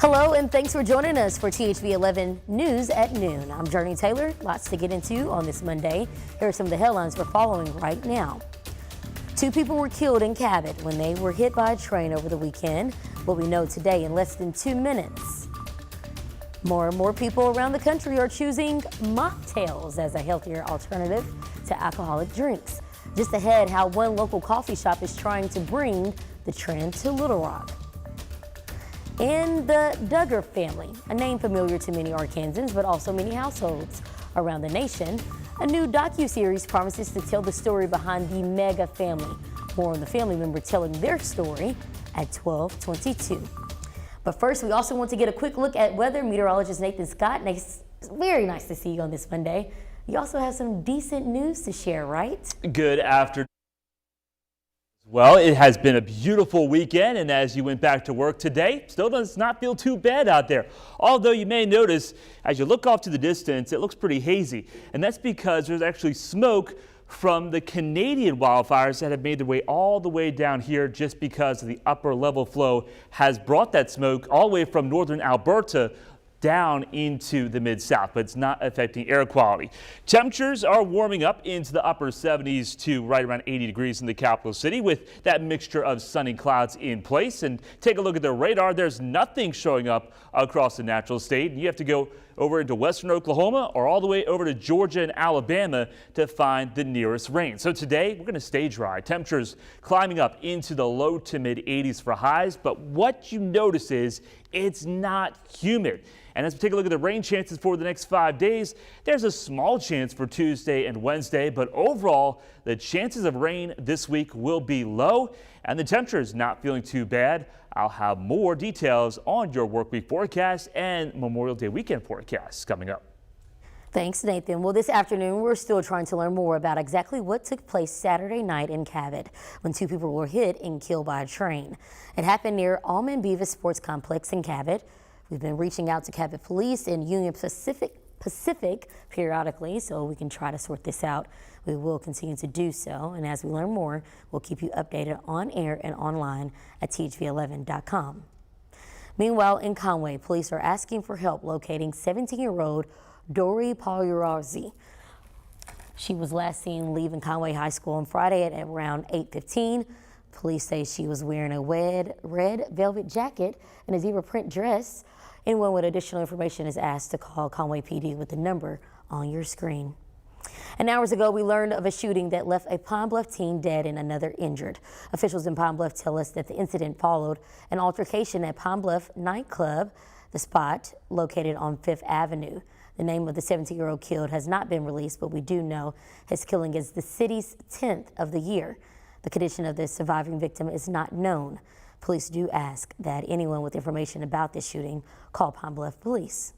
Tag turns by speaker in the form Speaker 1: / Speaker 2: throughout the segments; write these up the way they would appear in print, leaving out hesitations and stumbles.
Speaker 1: Hello and thanks for joining us for THV 11 News at noon. I'm Jurnee Taylor. Lots to get into on this Monday. Here are some of the headlines we're following right now. 2 people were killed in Cabot when they were hit by a train over the weekend. What we know today in less than 2 minutes. More and more people around the country are choosing mocktails as a healthier alternative to alcoholic drinks. Just ahead, how one local coffee shop is trying to bring the trend to Little Rock. And the Duggar family, a name familiar to many Arkansans, but also many households around the nation. A new docuseries promises to tell the story behind the mega family. More on the family member telling their story at 12:22. But first, we also want to get a quick look at weather. Meteorologist Nathan Scott. Very nice to see you on this Monday. You also have some decent news to share, right?
Speaker 2: Good afternoon. Well, it has been a beautiful weekend, and as you went back to work today, still does not feel too bad out there. Although you may notice, as you look off to the distance, it looks pretty hazy, and that's because there's actually smoke from the Canadian wildfires that have made their way all the way down here just because of the upper level flow has brought that smoke all the way from northern Alberta down into the mid-south, but it's not affecting air quality. Temperatures are warming up into the upper 70s to right around 80 degrees in the capital city with that mixture of sunny clouds in place. And take a look at the radar. There's nothing showing up across the natural state. You have to go over into western Oklahoma or all the way over to Georgia and Alabama to find the nearest rain. So today we're going to stay dry. Temperatures climbing up into the low to mid 80s for highs, but what you notice is it's not humid. And as we take a look at the rain chances for the next 5 days, there's a small chance for Tuesday and Wednesday, but overall, the chances of rain this week will be low, and the temperature is not feeling too bad. I'll have more details on your work week forecast and Memorial Day weekend forecasts coming up.
Speaker 1: Thanks, Nathan. Well, this afternoon, we're still trying to learn more about exactly what took place Saturday night in Cabot when 2 people were hit and killed by a train. It happened near Almond Beavis Sports Complex in Cabot. We've been reaching out to Cabot Police and Union Pacific periodically, so we can try to sort this out. We will continue to do so, and as we learn more, we'll keep you updated on air and online at THV11.com. Meanwhile, in Conway, police are asking for help locating 17-year-old Dori Pagliarazzi. She was last seen leaving Conway High School on Friday at around 8:15. Police say she was wearing a red velvet jacket and a zebra print dress. Anyone with additional information is asked to call Conway PD with the number on your screen. And hours ago, we learned of a shooting that left a Pine Bluff teen dead and another injured. Officials in Pine Bluff tell us that the incident followed an altercation at Pine Bluff nightclub, the spot located on 5th Avenue. The name of the 17-year-old killed has not been released, but we do know his killing is the city's 10th of the year. The condition of the surviving victim is not known. Police do ask that anyone with information about this shooting call Pine Bluff Police.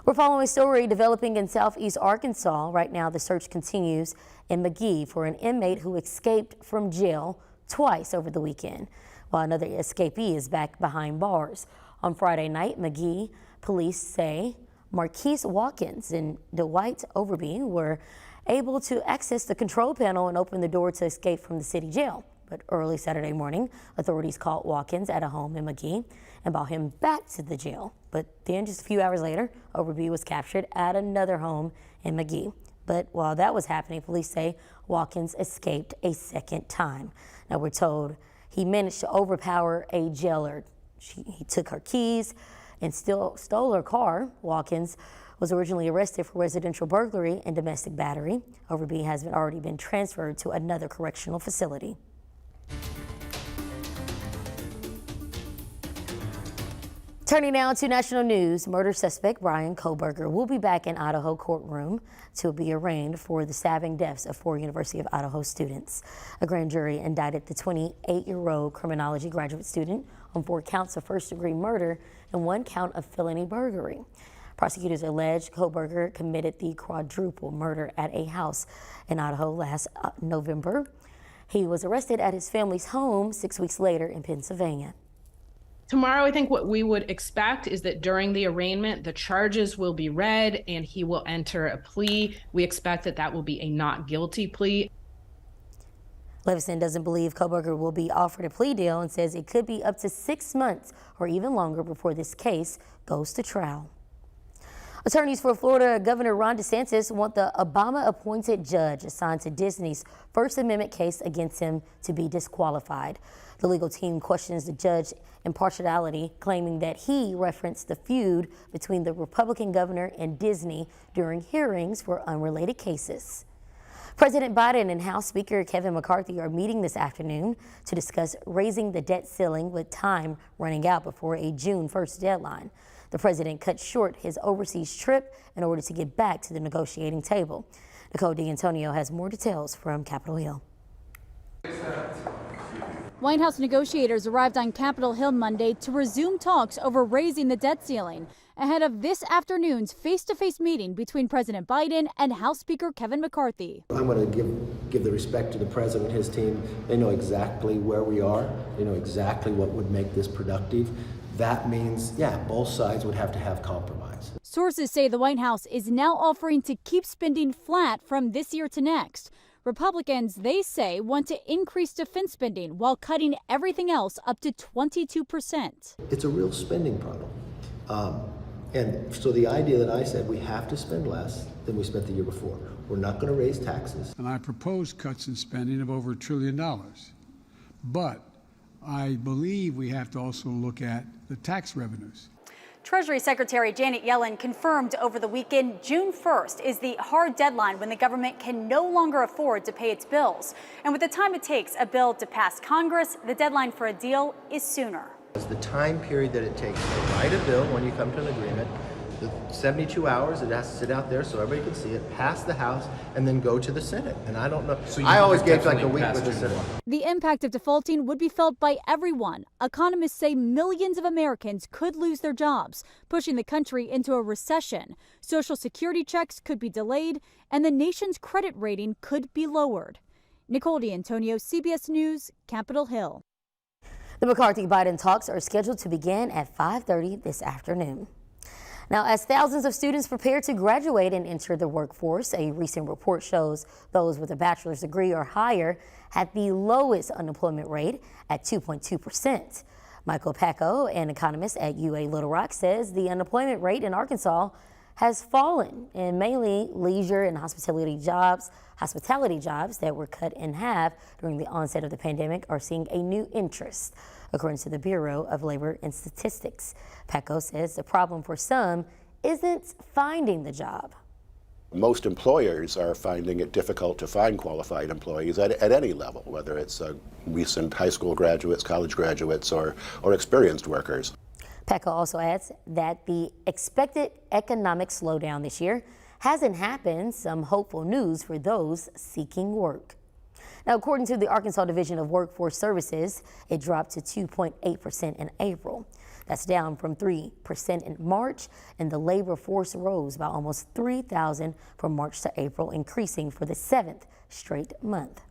Speaker 1: We're following a story developing in southeast Arkansas. Right now, the search continues in McGee for an inmate who escaped from jail twice over the weekend, while another escapee is back behind bars. On Friday night, McGee police say Marquise Watkins and Dwight Overby were able to access the control panel and open the door to escape from the city jail. But early Saturday morning, authorities caught Watkins at a home in McGee and brought him back to the jail. But then just a few hours later, Overby was captured at another home in McGee. But while that was happening, police say Watkins escaped a second time. Now we're told he managed to overpower a jailer. He took her keys and still stole her car. Watkins was originally arrested for residential burglary and domestic battery. Overby has already been transferred to another correctional facility. Turning now to national news, murder suspect Brian Kohberger will be back in Idaho courtroom to be arraigned for the stabbing deaths of 4 University of Idaho students. A grand jury indicted the 28-year-old criminology graduate student on 4 counts of first-degree murder and 1 count of felony burglary. Prosecutors allege Kohberger committed the quadruple murder at a house in Idaho last November. He was arrested at his family's home 6 weeks later in Pennsylvania.
Speaker 3: Tomorrow, I think what we would expect is that during the arraignment, the charges will be read and he will enter a plea. We expect that that will be a not guilty plea.
Speaker 1: Levison doesn't believe Kohberger will be offered a plea deal and says it could be up to 6 months or even longer before this case goes to trial. Attorneys for Florida Governor Ron DeSantis want the Obama-appointed judge assigned to Disney's First Amendment case against him to be disqualified. The legal team questions the judge's impartiality, claiming that he referenced the feud between the Republican governor and Disney during hearings for unrelated cases. President Biden and House Speaker Kevin McCarthy are meeting this afternoon to discuss raising the debt ceiling with time running out before a June 1st deadline. The president cut short his overseas trip in order to get back to the negotiating table. Nicole D'Antonio has more details from Capitol Hill.
Speaker 4: White House negotiators arrived on Capitol Hill Monday to resume talks over raising the debt ceiling ahead of this afternoon's face-to-face meeting between President Biden and House Speaker Kevin McCarthy.
Speaker 5: I'm going to give the respect to the president and his team. They know exactly where we are. They know exactly what would make this productive. That means, yeah, both sides would have to have compromise.
Speaker 4: Sources say the White House is now offering to keep spending flat from this year to next. Republicans, they say, want to increase defense spending while cutting everything else up to 22%.
Speaker 5: It's a real spending problem. And so the idea that I said we have to spend less than we spent the year before. We're not going to raise taxes.
Speaker 6: And I proposed cuts in spending of over $1 trillion. But I believe we have to also look at the tax revenues.
Speaker 4: Treasury Secretary Janet Yellen confirmed over the weekend June 1st is the hard deadline when the government can no longer afford to pay its bills. And with the time it takes a bill to pass Congress, the deadline for a deal is sooner.
Speaker 5: The time period that it takes to write a bill when you come to an agreement, the 72 hours, it has to sit out there so everybody can see it, pass the House, and then go to the Senate. And I don't know. So I always gave like a week with the Senate.
Speaker 4: The impact of defaulting would be felt by everyone. Economists say millions of Americans could lose their jobs, pushing the country into a recession. Social Security checks could be delayed, and the nation's credit rating could be lowered. Nicole D'Antonio, CBS News, Capitol Hill.
Speaker 1: The McCarthy-Biden talks are scheduled to begin at 5:30 this afternoon. Now, as thousands of students prepare to graduate and enter the workforce, a recent report shows those with a bachelor's degree or higher had the lowest unemployment rate at 2.2%. Michael Paco, an economist at UA Little Rock, says the unemployment rate in Arkansas has fallen, and mainly leisure and hospitality jobs that were cut in half during the onset of the pandemic are seeing a new interest, according to the Bureau of Labor and Statistics. Paco says the problem for some isn't finding the job.
Speaker 7: Most employers are finding it difficult to find qualified employees at any level, whether it's recent high school graduates, college graduates, or experienced workers.
Speaker 1: Paco also adds that the expected economic slowdown this year hasn't happened, some hopeful news for those seeking work. Now, according to the Arkansas Division of Workforce Services, it dropped to 2.8% in April. That's down from 3% in March, and the labor force rose by almost 3,000 from March to April, increasing for the 7th straight month.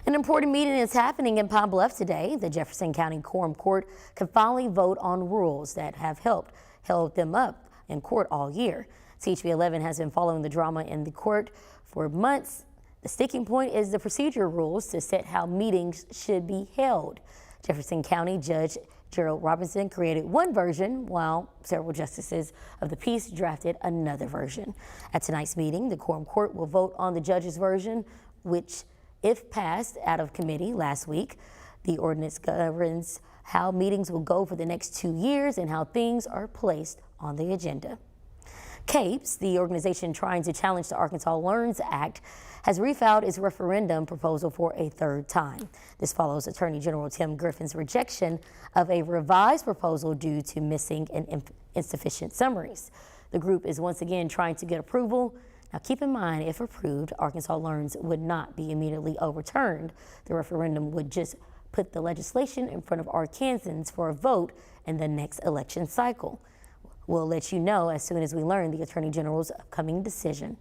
Speaker 1: An important meeting is happening in Pine Bluff today. The Jefferson County Quorum Court can finally vote on rules that have held them up in court all year. HB 11 has been following the drama in the court for months. The sticking point is the procedure rules to set how meetings should be held. Jefferson County Judge Gerald Robinson created one version, while several justices of the peace drafted another version. At tonight's meeting, the Quorum Court will vote on the judge's version, which, if passed out of committee last week, the ordinance governs how meetings will go for the next 2 years and how things are placed on the agenda. CAPES, the organization trying to challenge the Arkansas Learns Act, has refiled its referendum proposal for a third time. This follows Attorney General Tim Griffin's rejection of a revised proposal due to missing and insufficient summaries. The group is once again trying to get approval. Now, keep in mind, if approved, Arkansas Learns would not be immediately overturned. The referendum would just put the legislation in front of Arkansans for a vote in the next election cycle. We'll let you know as soon as we learn the Attorney General's upcoming decision.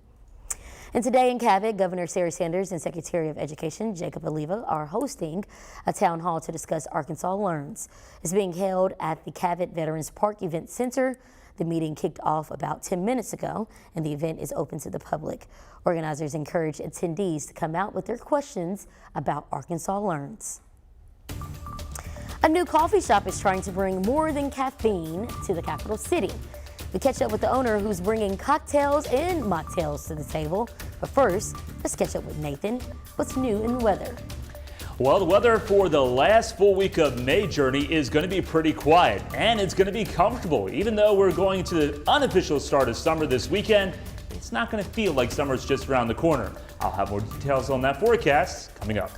Speaker 1: And today in Cabot, Governor Sarah Sanders and Secretary of Education Jacob Oliva are hosting a town hall to discuss Arkansas Learns. It's being held at the Cabot Veterans Park Event Center. The meeting kicked off about 10 minutes ago, and the event is open to the public. Organizers encourage attendees to come out with their questions about Arkansas Learns. A new coffee shop is trying to bring more than caffeine to the capital city. We catch up with the owner who's bringing cocktails and mocktails to the table. But first, let's catch up with Nathan. What's new in the weather?
Speaker 2: Well, the weather for the last full week of May, Jurnee, is going to be pretty quiet, and it's going to be comfortable. Even though we're going to the unofficial start of summer this weekend, it's not going to feel like summer's just around the corner. I'll have more details on that forecast coming up.